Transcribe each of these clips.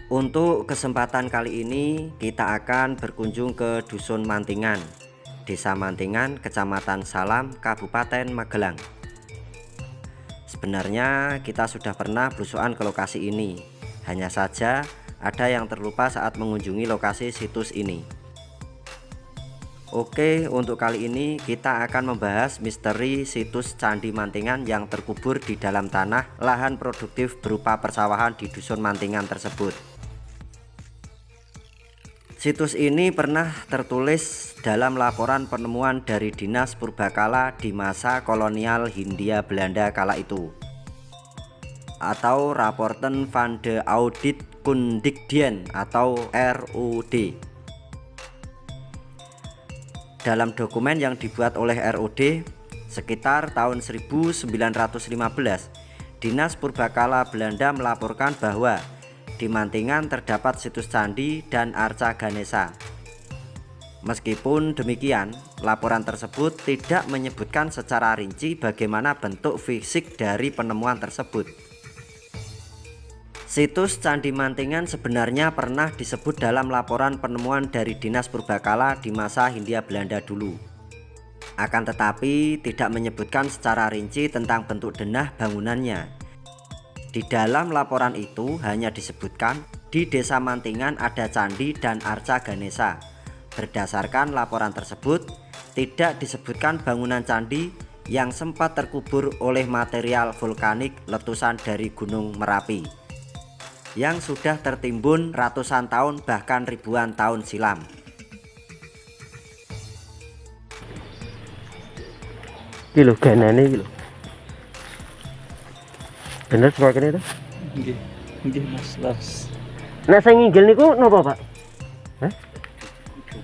Untuk kesempatan kali ini kita akan berkunjung ke Dusun Mantingan, Desa Mantingan, Kecamatan Salam, Kabupaten Magelang. Sebenarnya kita sudah pernah belusukan ke lokasi ini, hanya saja ada yang terlupa saat mengunjungi lokasi situs ini. Oke, untuk kali ini kita akan membahas misteri situs Candi Mantingan yang terkubur di dalam tanah lahan produktif berupa persawahan di Dusun Mantingan tersebut. Situs ini pernah tertulis dalam laporan penemuan dari Dinas Purbakala di masa kolonial Hindia Belanda kala itu, atau Rapporten van de Audit Kundigdien atau RUD. Dalam dokumen yang dibuat oleh RUD sekitar tahun 1915, Dinas Purbakala Belanda melaporkan bahwa di Mantingan terdapat situs candi dan arca Ganesha. Meskipun demikian, laporan tersebut tidak menyebutkan secara rinci bagaimana bentuk fisik dari penemuan tersebut. Situs Candi Mantingan sebenarnya pernah disebut dalam laporan penemuan dari Dinas Purbakala di masa Hindia Belanda dulu. Akan tetapi tidak menyebutkan secara rinci tentang bentuk denah bangunannya. Di dalam laporan itu hanya disebutkan di Desa Mantingan ada candi dan arca Ganesha. Berdasarkan laporan tersebut, tidak disebutkan bangunan candi yang sempat terkubur oleh material vulkanik letusan dari Gunung Merapi yang sudah tertimbun ratusan tahun bahkan ribuan tahun silam. Iki lho ganane iki lho. Bener semakin itu? Nggih Mas Las. Nek sing nginggil niku napa, Pak? Hah?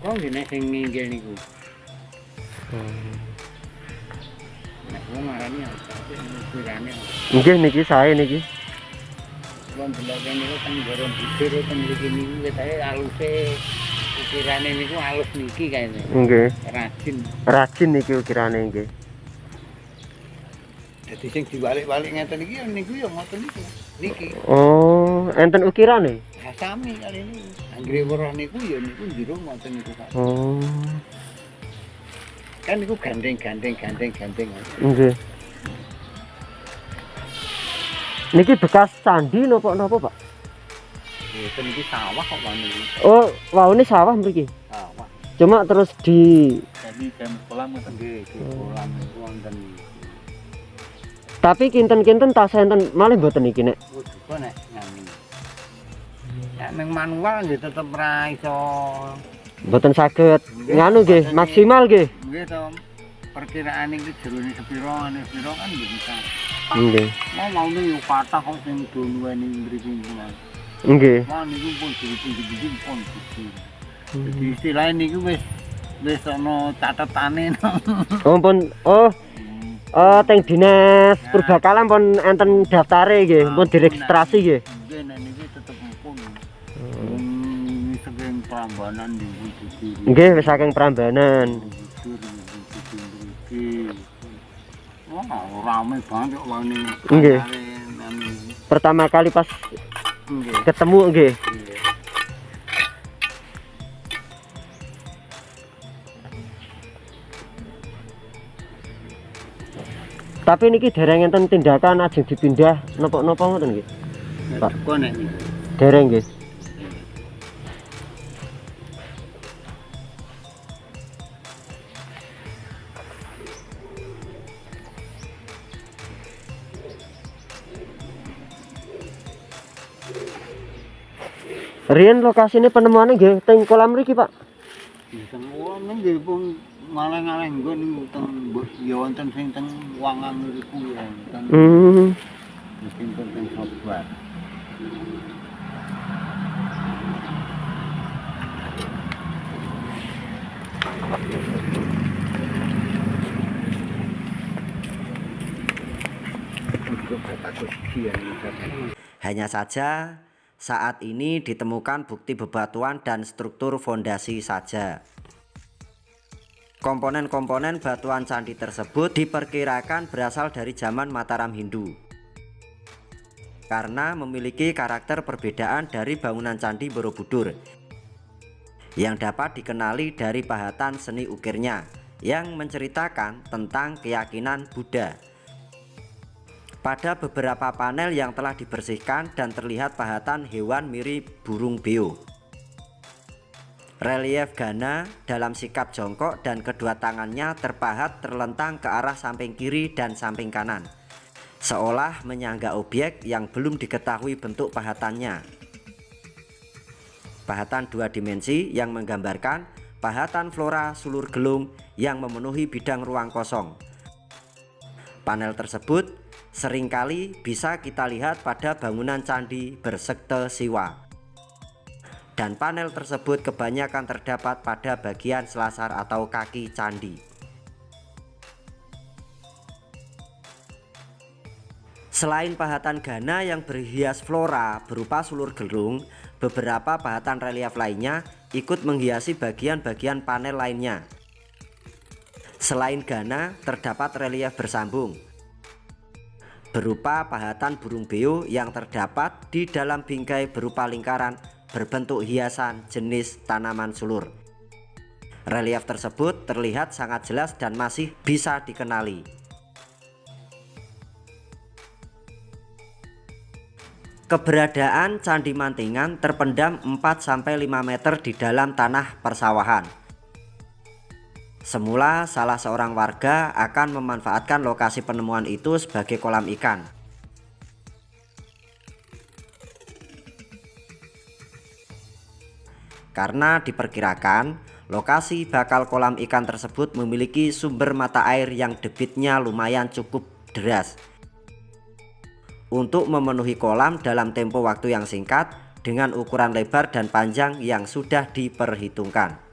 Kok nggih nek sing nginggil niku. Nek wong ngarani apa pirane. Nggih niki sae niki. Wong delok niku kan gorong bibir ten mriki niku ketahe aluse ukirane niku alus niki kayane. Nggih. Rajin. Rajin niki ukirane nggih. Dadi sing dibalik-balik ngeten iki ya niku ya ngoten niku. Niki. Oh, enten ukirane? Ha sami kali niku. Anggere weruh niku ya niku njero ngoten niku Pak. Oh. Kan niku gandeng. Nggih. Niki bekas candi napa Pak? Ngoten iki sawah kok wani iki. Oh, waune sawah mriki. Sawah. Cuma terus Jadi jam kolam ngoten nggih, kolam niku wonten. tapi kinten-kinten tas enten malih mboten iki nek. Kok nek ngami. Nek meng manual nggih tetep ra iso. Mboten saged nganu nggih, maksimal nggih. Nggih to. Perkiraan iki jerone sepiro kan nggih bisa. Nggih. Mau yo kathah kok sing do nuweni mriki pun. Nggih. Wah niku pun dipun pun gede. Jadi istilahnya niku wis ana catetane. Teng Dinas Purbakala pun enten daftare nggih, pun diregistrasi nggih. Nggih nek niki tetep pun. Saking Prambanan niku gede. Nggih, wis saking Prambanan. Wah, rame banget kok wani. Nggih. Pertama kali pas ketemu nggih. Tapi niki dereng enten tindakan ajeng dipindah napa-napa ngoten nggih. Pak, kok nek niku. dereng nggih. Riyen lokasine penemuane nggih teng kolam mriki, Pak. Teng kolam nggih pun malah-malah nggon niku teng ya wonten sing teng Wangang niku ya wonten. Mesti teng Sobar. Hanya saja saat ini ditemukan bukti bebatuan dan struktur fondasi saja. Komponen-komponen batuan candi tersebut diperkirakan berasal dari zaman Mataram Hindu. karena memiliki karakter perbedaan dari bangunan Candi Borobudur yang dapat dikenali dari pahatan seni ukirnya yang menceritakan tentang keyakinan Buddha. Pada beberapa panel yang telah dibersihkan dan terlihat pahatan hewan mirip burung beo. Relief Gana dalam sikap jongkok dan kedua tangannya terpahat terlentang ke arah samping kiri dan samping kanan, seolah menyangga objek yang belum diketahui bentuk pahatannya. Pahatan dua dimensi yang menggambarkan pahatan flora sulur gelung yang memenuhi bidang ruang kosong. Panel tersebut seringkali bisa kita lihat pada bangunan candi bersekte Siwa. Dan panel tersebut kebanyakan terdapat pada bagian selasar atau kaki candi. Selain pahatan Gana yang berhias flora berupa sulur gelung, beberapa pahatan relief lainnya ikut menghiasi bagian-bagian panel lainnya. Selain Gana, terdapat relief bersambung berupa pahatan burung beo yang terdapat di dalam bingkai berupa lingkaran berbentuk hiasan jenis tanaman sulur. Relief tersebut terlihat sangat jelas dan masih bisa dikenali. Keberadaan Candi Mantingan terpendam 4-5 meter di dalam tanah persawahan. Semula salah seorang warga akan memanfaatkan lokasi penemuan itu sebagai kolam ikan. Karena diperkirakan lokasi bakal kolam ikan tersebut memiliki sumber mata air yang debitnya lumayan cukup deras untuk memenuhi kolam dalam tempo waktu yang singkat dengan ukuran lebar dan panjang yang sudah diperhitungkan.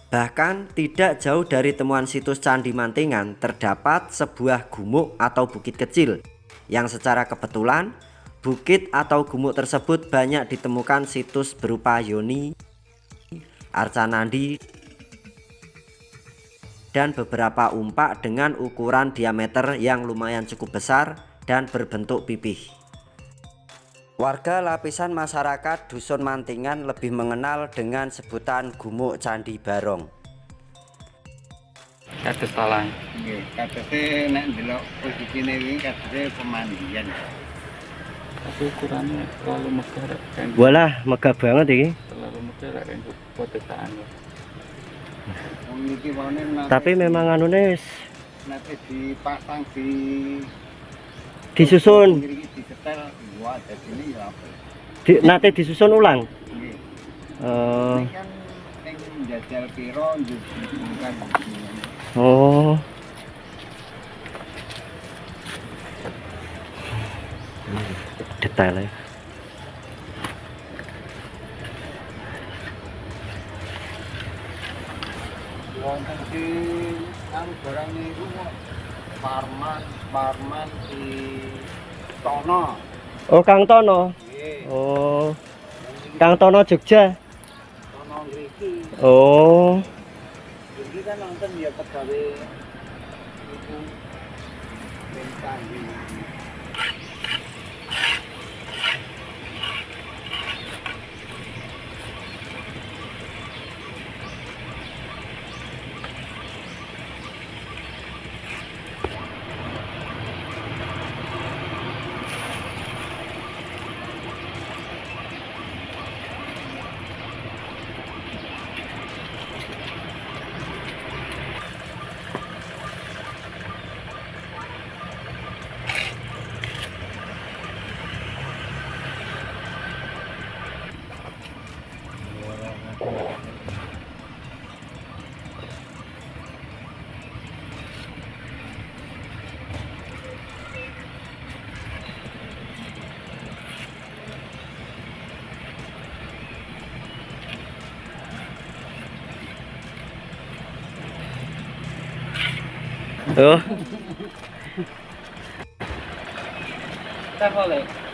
Bahkan tidak jauh dari temuan situs Candi Mantingan terdapat sebuah gumuk atau bukit kecil yang secara kebetulan bukit atau gumuk tersebut banyak ditemukan situs berupa yoni, arcanandi, dan beberapa umpak dengan ukuran diameter yang lumayan cukup besar dan berbentuk pipih. Warga lapisan masyarakat Dusun Mantingan lebih mengenal dengan sebutan Gumuk Candi Barong. Kados talang. Nggih, kadese nek ndelok posisine iki kadese pemandian. Tapi ukurannya terlalu megah kan. Walah, megah banget iki. Terlalu megah kan potekaan. Wong iki wae Tapi memang anune nate dipasang disusun, iki disetel wah dadine ya apa. nate disusun ulang. Nggih. Oh. Ini kan ning njajal piro bukan. Oh. Detailnya. Wonten di kan barang niku Parman di Tono. Oh, Kang Tono. Nggih. Oh. Kang Tono Jogja. Tono ngriki. Oh. Iki kan nonton ya pegawe iku bentang iki. Oh. Kita boleh.